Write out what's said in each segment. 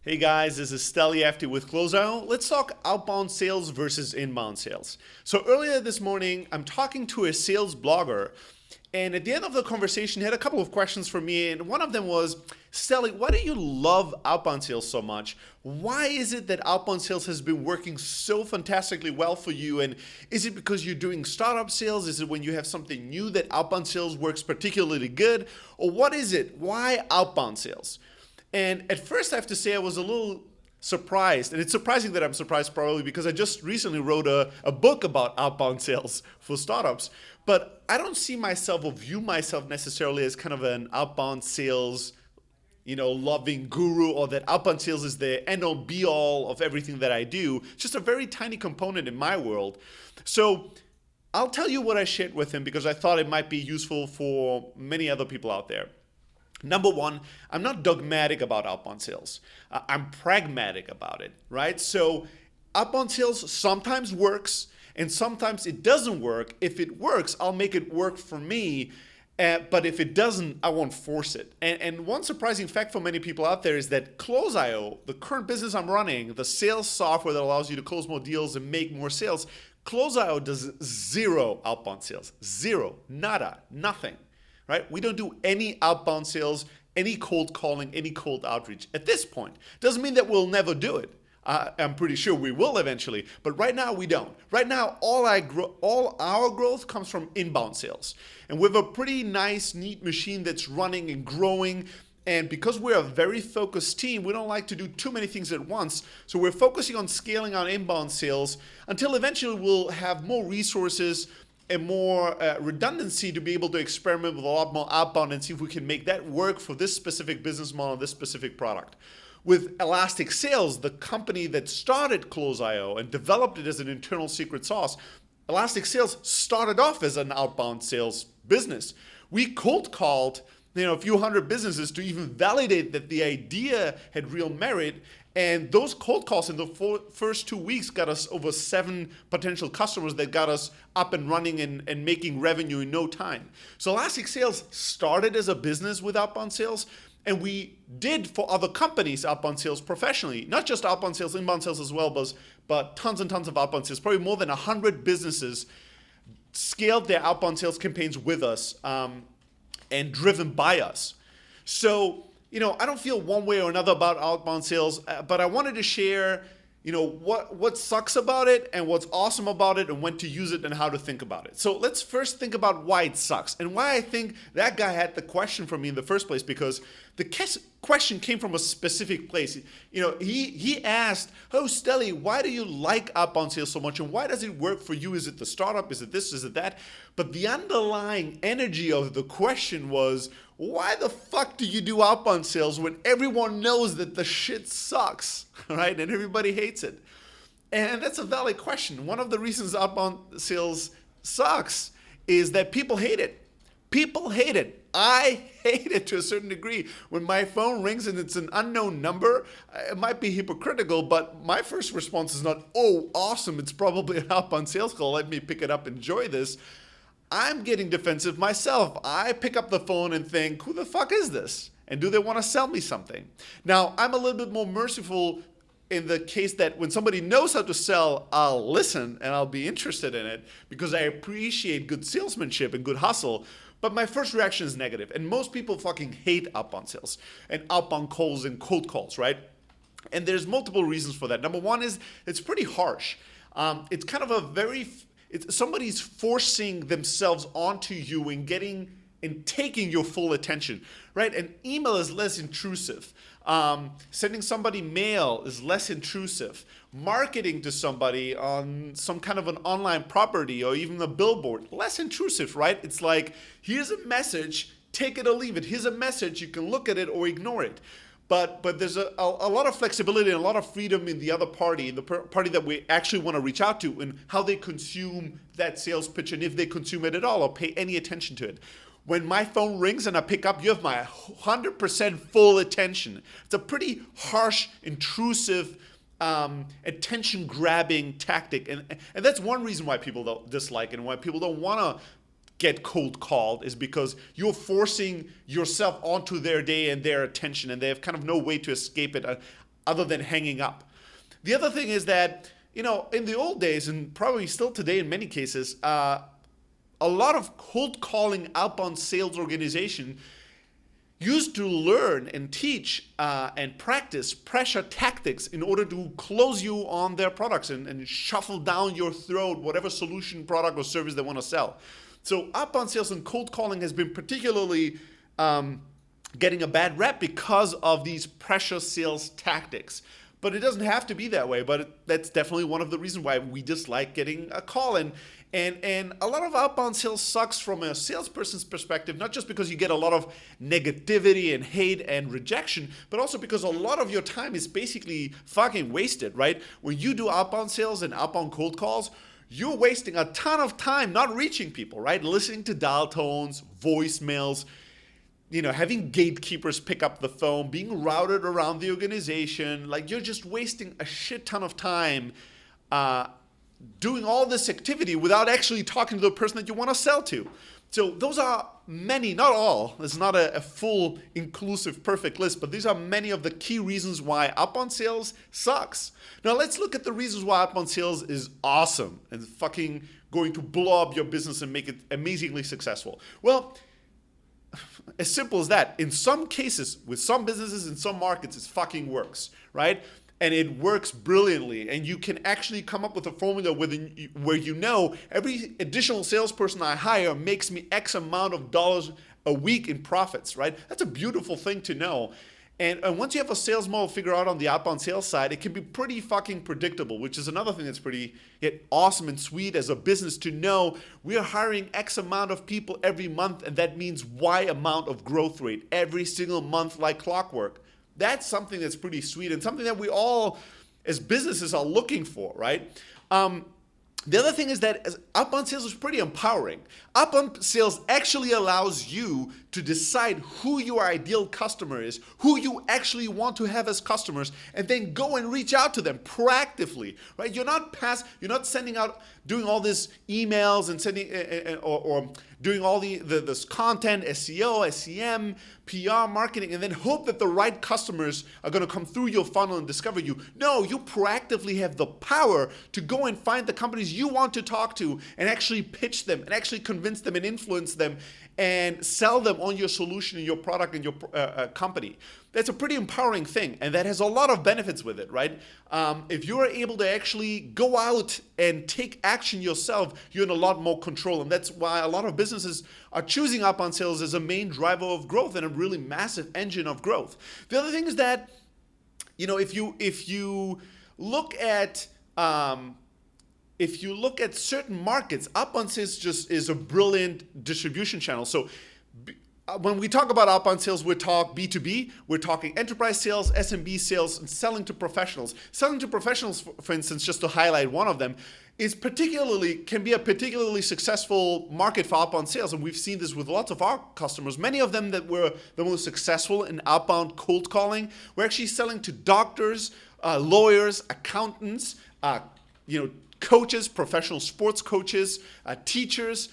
Hey guys, this is Steliafty with Closeout. Let's talk outbound sales versus inbound sales. So earlier this morning, I'm talking to a sales blogger, and at the end of the conversation, he had a couple of questions for me, and one of them was, Steli, why do you love outbound sales so much? Why is it that outbound sales has been working so fantastically well for you? And is it because you're doing startup sales? Is it when you have something new that outbound sales works particularly good? Or what is it? Why outbound sales? And at first, I have to say, I was a little surprised. And it's surprising that I'm surprised, probably because I just recently wrote a book about outbound sales for startups. But I don't see myself or view myself necessarily as kind of an outbound sales, loving guru, or that outbound sales is the end all be all of everything that I do. It's just a very tiny component in my world. So I'll tell you what I shared with him because I thought it might be useful for many other people out there. Number one, I'm not dogmatic about outbound sales. I'm pragmatic about it, right? So outbound sales sometimes works and sometimes it doesn't work. If it works, I'll make it work for me. But if it doesn't, I won't force it. And one surprising fact for many people out there is that Close.io, the current business I'm running, the sales software that allows you to close more deals and make more sales, Close.io does zero outbound sales. Zero. Nada. Nothing. Right? We don't do any outbound sales, any cold calling, any cold outreach at this point. Doesn't mean that we'll never do it. I'm pretty sure we will eventually, but right now we don't. Right now, all our growth comes from inbound sales. And we have a pretty nice, neat machine that's running and growing. And because we're a very focused team, we don't like to do too many things at once. So we're focusing on scaling our inbound sales until eventually we'll have more resources and more redundancy to be able to experiment with a lot more outbound and see if we can make that work for this specific business model, this specific product. With Elastic Sales, the company that started Close.io and developed it as an internal secret sauce, Elastic Sales started off as an outbound sales business. We cold called a few hundred businesses to even validate that the idea had real merit. And those cold calls in the first 2 weeks got us over 7 potential customers that got us up and running and making revenue in no time. So Elastic Sales started as a business with outbound sales, and we did for other companies outbound sales professionally. Not just outbound sales, inbound sales as well, but tons and tons of outbound sales. Probably more than 100 businesses scaled their outbound sales campaigns with us and driven by us. So I don't feel one way or another about outbound sales, but I wanted to share, what sucks about it and what's awesome about it and when to use it and how to think about it. So let's first think about why it sucks and why I think that guy had the question from me in the first place, because the question came from a specific place. He asked, "Oh, Steli, why do you like outbound sales so much and why does it work for you? Is it the startup? Is it this? Is it that?" But the underlying energy of the question was, why the fuck do you do outbound sales when everyone knows that the shit sucks, right? And everybody hates it. And that's a valid question. One of the reasons outbound sales sucks is that people hate it. People hate it. I hate it to a certain degree. When my phone rings and it's an unknown number, it might be hypocritical, but my first response is not, "Oh, awesome, it's probably an outbound sales call. Let me pick it up, enjoy this." I'm getting defensive myself. I pick up the phone and think, who the fuck is this? And do they want to sell me something? Now, I'm a little bit more merciful in the case that when somebody knows how to sell, I'll listen and I'll be interested in it because I appreciate good salesmanship and good hustle. But my first reaction is negative. And most people fucking hate outbound sales and outbound calls and cold calls, right? And there's multiple reasons for that. Number one is it's pretty harsh. It's kind of somebody's forcing themselves onto you and taking your full attention, right? An email is less intrusive. Sending somebody mail is less intrusive. Marketing to somebody on some kind of an online property or even a billboard, less intrusive, right? It's like, here's a message, take it or leave it. Here's a message, you can look at it or ignore it. But there's a lot of flexibility and a lot of freedom in the other party, the party that we actually want to reach out to, and how they consume that sales pitch and if they consume it at all or pay any attention to it. When my phone rings and I pick up, you have my 100% full attention. It's a pretty harsh, intrusive, attention-grabbing tactic. And that's one reason why people don't dislike it and why people don't want to get cold called, is because you're forcing yourself onto their day and their attention, and they have kind of no way to escape it. other than hanging up. The other thing is that, in the old days, and probably still today in many cases, a lot of cold calling outbound sales organization used to learn and teach and practice pressure tactics in order to close you on their products and shuffle down your throat whatever solution, product, or service they want to sell. So outbound sales and cold calling has been particularly getting a bad rep because of these pressure sales tactics. But it doesn't have to be that way. But that's definitely one of the reasons why we dislike getting a call. And a lot of outbound sales sucks from a salesperson's perspective, not just because you get a lot of negativity and hate and rejection, but also because a lot of your time is basically fucking wasted, right? When you do outbound sales and outbound cold calls, you're wasting a ton of time not reaching people, right? Listening to dial tones, voicemails, having gatekeepers pick up the phone, being routed around the organization. Like, you're just wasting a shit ton of time doing all this activity without actually talking to the person that you want to sell to. So those are many, not all. It's not a full, inclusive, perfect list, but these are many of the key reasons why outbound sales sucks. Now let's look at the reasons why outbound sales is awesome and fucking going to blow up your business and make it amazingly successful. Well, as simple as that. In some cases, with some businesses, in some markets, it fucking works, right? And it works brilliantly. And you can actually come up with a formula where every additional salesperson I hire makes me X amount of dollars a week in profits, right? That's a beautiful thing to know. And once you have a sales model figured out on the outbound sales side, it can be pretty fucking predictable, which is another thing that's pretty awesome and sweet as a business to know we are hiring X amount of people every month, and that means Y amount of growth rate every single month like clockwork. That's something that's pretty sweet and something that we all as businesses are looking for, right? The other thing is that outbound sales is pretty empowering. Outbound sales actually allows you to decide who your ideal customer is, who you actually want to have as customers, and then go and reach out to them proactively, right? You're not sending out, doing all these emails and sending or doing all this content, SEO, SEM, PR, marketing, and then hope that the right customers are going to come through your funnel and discover you. No, you proactively have the power to go and find the companies you want to talk to and actually pitch them and actually convince them and influence them and sell them on your solution and your product and your company. That's a pretty empowering thing, and that has a lot of benefits with it, right? If you're able to actually go out and take action yourself, you're in a lot more control, and that's why a lot of businesses are choosing outbound sales as a main driver of growth and a really massive engine of growth. The other thing is that, if you look at certain markets, outbound sales just is a brilliant distribution channel. So when we talk about outbound sales, we talk B2B, we're talking enterprise sales, SMB sales, and selling to professionals. Selling to professionals, for instance, just to highlight one of them, can be a particularly successful market for outbound sales. And we've seen this with lots of our customers. Many of them that were the most successful in outbound cold calling were actually selling to doctors, lawyers, accountants, coaches, professional sports coaches, teachers.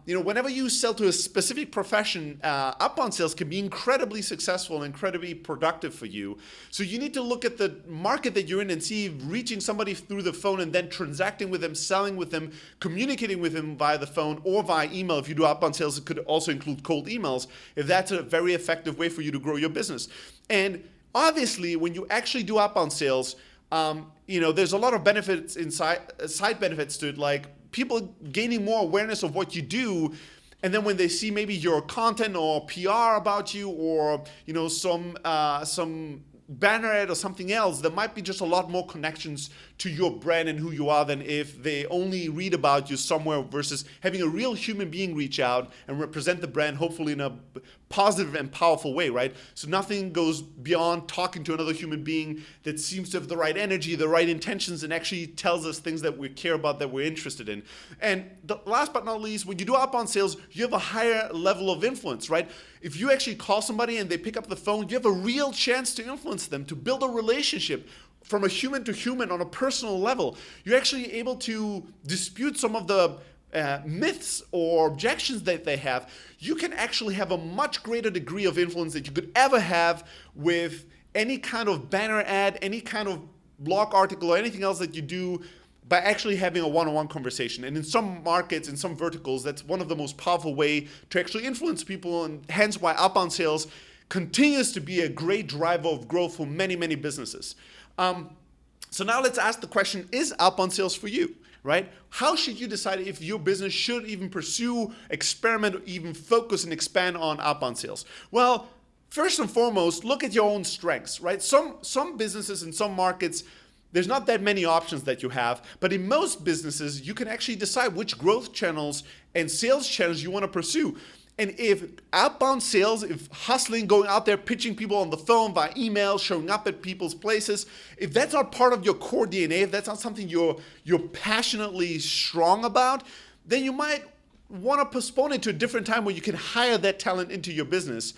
Whenever you sell to a specific profession, outbound sales can be incredibly successful and incredibly productive for you. So you need to look at the market that you're in and see reaching somebody through the phone and then transacting with them, selling with them, communicating with them via the phone or via email. If you do outbound sales, it could also include cold emails, if that's a very effective way for you to grow your business. And obviously, when you actually do outbound sales, there's a lot of benefits side benefits to it, like people gaining more awareness of what you do. And then when they see maybe your content or PR about you or, some banner ad or something else, there might be just a lot more connections to your brand and who you are than if they only read about you somewhere versus having a real human being reach out and represent the brand, hopefully in a positive and powerful way, right? So nothing goes beyond talking to another human being that seems to have the right energy, the right intentions, and actually tells us things that we care about, that we're interested in. And last but not least, when you do outbound sales, you have a higher level of influence, right? If you actually call somebody and they pick up the phone, you have a real chance to influence them, to build a relationship from a human to human on a personal level. You're actually able to dispute some of the myths or objections that they have. You can actually have a much greater degree of influence that you could ever have with any kind of banner ad, any kind of blog article, or anything else that you do by actually having a one-on-one conversation. And in some markets, in some verticals, that's one of the most powerful way to actually influence people, and hence why outbound sales continues to be a great driver of growth for many, many businesses. So now let's ask the question, is outbound sales for you, right? How should you decide if your business should even pursue, experiment, or even focus and expand on outbound sales? Well, first and foremost, look at your own strengths, right? Some businesses in some markets, there's not that many options that you have, but in most businesses, you can actually decide which growth channels and sales channels you want to pursue. And if outbound sales, if hustling, going out there, pitching people on the phone, via email, showing up at people's places, if that's not part of your core DNA, if that's not something you're passionately strong about, then you might want to postpone it to a different time where you can hire that talent into your business.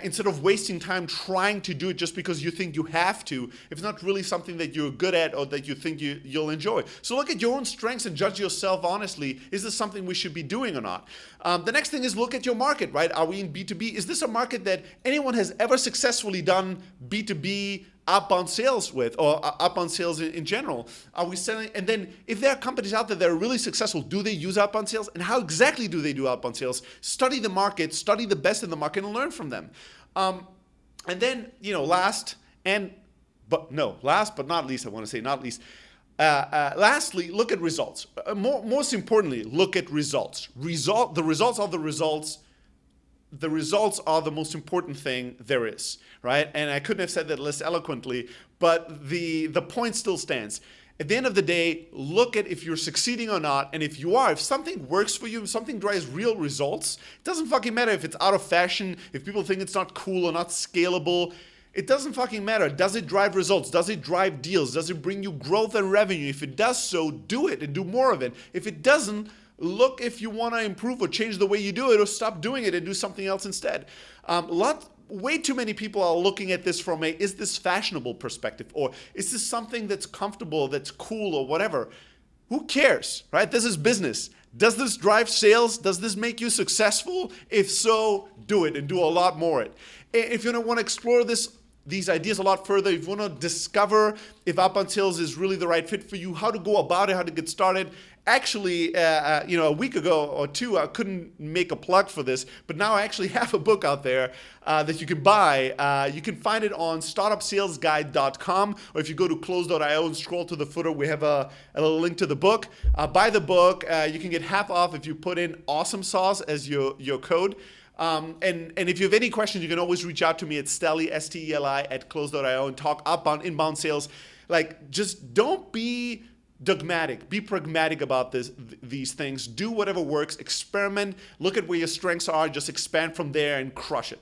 Instead of wasting time trying to do it just because you think you have to, if it's not really something that you're good at or that you think you'll enjoy. So look at your own strengths and judge yourself honestly. Is this something we should be doing or not? The next thing is look at your market, right? Are we in B2B? Is this a market that anyone has ever successfully done B2B outbound sales with, or outbound sales in general? Are we selling? And then if there are companies out there that are really successful, do they use outbound sales? And how exactly do they do outbound sales? Study the market, study the best in the market, and learn from them. And then, last but not least, I want to say not least, lastly, look at results. Most importantly, look at results. The results are the results. The results are the most important thing there is, right? And I couldn't have said that less eloquently, but the point still stands. At the end of the day, look at if you're succeeding or not, and if you are, if something works for you, if something drives real results, it doesn't fucking matter if it's out of fashion, if people think it's not cool or not scalable. It doesn't fucking matter. Does it drive results? Does it drive deals? Does it bring you growth and revenue? If it does so, do it and do more of it. If it doesn't, look if you want to improve or change the way you do it, or stop doing it and do something else instead. Way too many people are looking at this from is this fashionable perspective, or is this something that's comfortable, that's cool, or whatever. Who cares, right? This is business. Does this drive sales? Does this make you successful? If so, do it and do a lot more of it. If you want to explore these ideas a lot further, if you want to discover if outbound sales is really the right fit for you, how to go about it, how to get started. Actually, a week ago or two, I couldn't make a plug for this, but now I actually have a book out there that you can buy. You can find it on startupsalesguide.com, or if you go to close.io and scroll to the footer, we have a little link to the book. Buy the book. You can get half off if you put in awesome sauce as your code. And if you have any questions, you can always reach out to me at Steli, Steli, at close.io, and talk outbound, inbound sales. Just don't be dogmatic. Be pragmatic about these things. Do whatever works. Experiment. Look at where your strengths are. Just expand from there and crush it.